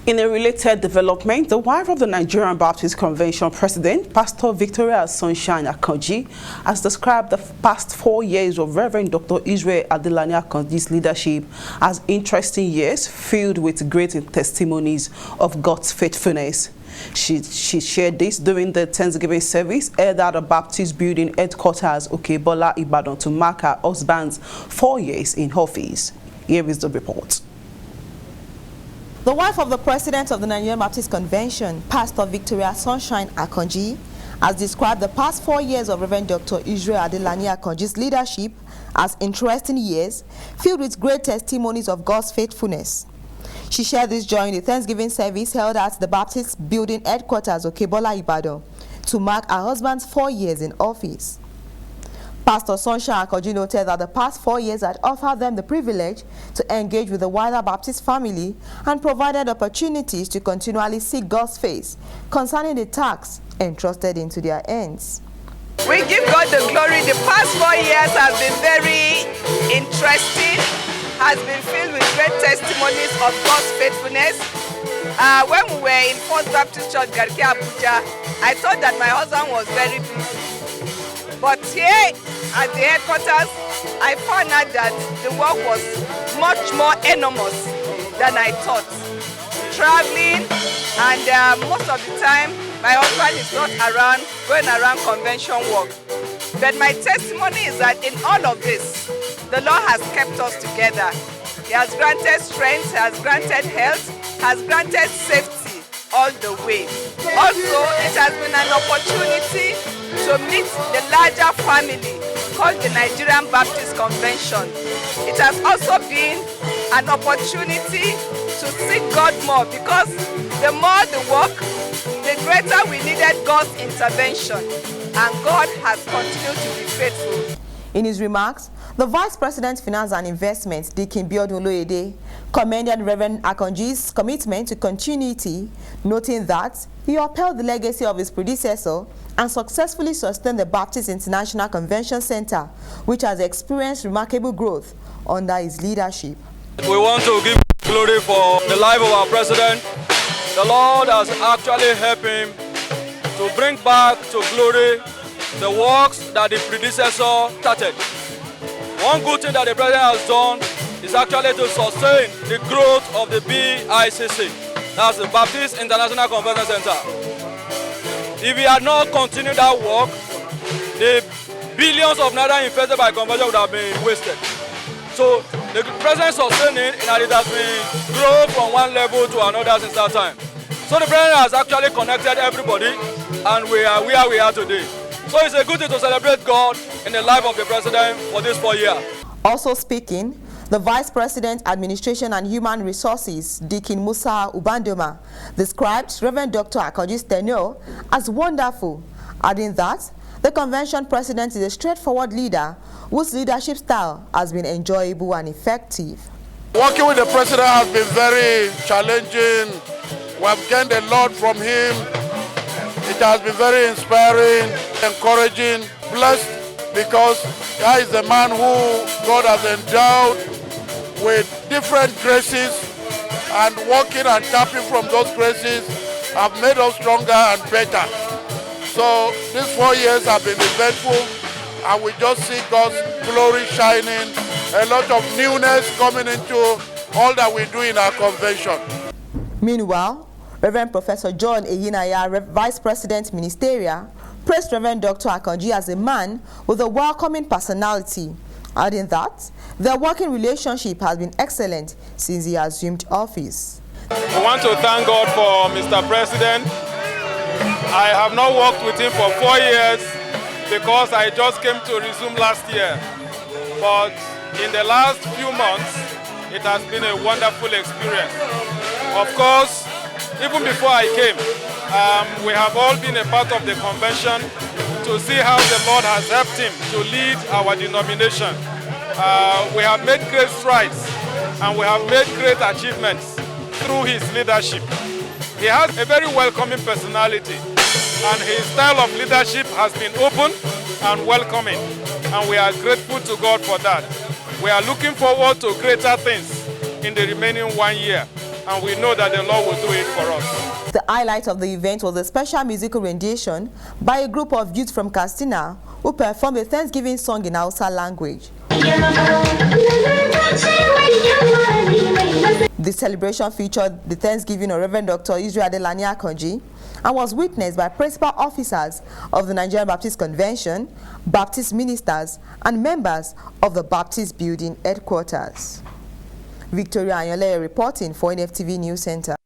In a related development, the wife of the Nigerian Baptist Convention President, Pastor Victoria Sunshine Akanji, has described the past 4 years of Reverend Dr. Israel Adelani Akanji's leadership as interesting years filled with great testimonies of God's faithfulness. She shared this during the Thanksgiving service held at the Baptist Building Headquarters, Okebola, Ibadan, to mark her husband's 4 years in office. Here is the report. The wife of the president of the Nigerian Baptist Convention, Pastor Victoria Sunshine Akanji, has described the past 4 years of Reverend Dr. Israel Adelani Akanji's leadership as interesting years filled with great testimonies of God's faithfulness. She shared this during the Thanksgiving service held at the Baptist Building Headquarters, Okebola, Ibadan, to mark her husband's 4 years in office. Pastor Sunshine Akanji noted that the past 4 years had offered them the privilege to engage with the wider Baptist family and provided opportunities to continually seek God's face concerning the tasks entrusted into their hands. We give God the glory. The past 4 years has been very interesting, has been filled with great testimonies of God's faithfulness. When we were in First Baptist Church, Garki, Abuja, I thought that my husband was very busy. But here at the headquarters, I found out that the work was much more enormous than I thought. Traveling, and most of the time, my husband is not around, going around convention work. But my testimony is that in all of this, the Lord has kept us together. He has granted strength, He has granted health, has granted safety all the way. Also, it has been an opportunity to meet the larger family called the Nigerian Baptist Convention. It has also been an opportunity to seek God more, because the more the work, the greater we needed God's intervention, and God has continued to be faithful. In his remarks, the Vice President Finance and Investment, Deacon Biodun Oloyede, commended Reverend Akanji's commitment to continuity, noting that he upheld the legacy of his predecessor and successfully sustained the Baptist International Convention Center, which has experienced remarkable growth under his leadership. We want to give glory for the life of our president. The Lord has actually helped him to bring back to glory the works that the predecessor started. One good thing that the president has done is actually to sustain the growth of the BICC. That's the Baptist International Convention Center. If he had not continued that work, the billions of naira invested by convention would have been wasted. So the president sustained it, and it has been grown from one level to another since that time. So the president has actually connected everybody, and we are where we are today. So it's a good thing to celebrate God in the life of the president for this 4 years. Also speaking, the Vice President, Administration and Human Resources, Deacon Musa Ubandoma, described Reverend Dr. Akanji's tenure as wonderful, adding that the convention president is a straightforward leader whose leadership style has been enjoyable and effective. Working with the president has been very challenging. We have gained a lot from him. It has been very inspiring, encouraging, blessed, because he is a man who God has endowed with different graces, and working and tapping from those graces have made us stronger and better. So these 4 years have been eventful, and we just see God's glory shining, a lot of newness coming into all that we do in our convention. Meanwhile, Reverend Professor John Eyinaya, Vice President Ministerial, praised Reverend Dr. Akanji as a man with a welcoming personality, adding that their working relationship has been excellent since he assumed office. We want to thank God for Mr. President. I have not worked with him for 4 years because I just came to resume last year. But in the last few months, it has been a wonderful experience. Of course, even before I came, we have all been a part of the convention to see how the Lord has helped him to lead our denomination. We have made great strides, and we have made great achievements through his leadership. He has a very welcoming personality, and his style of leadership has been open and welcoming, and we are grateful to God for that. We are looking forward to greater things in the remaining 1 year. and we know that the Lord will do it for us. The highlight of the event was a special musical rendition by a group of youth from Katsina who performed a Thanksgiving song in Hausa language. The celebration featured the Thanksgiving of Reverend Dr. Israel Adelani Akanji and was witnessed by principal officers of the Nigerian Baptist Convention, Baptist ministers, and members of the Baptist Building headquarters. Victoria Anyole reporting for NFTV News Center.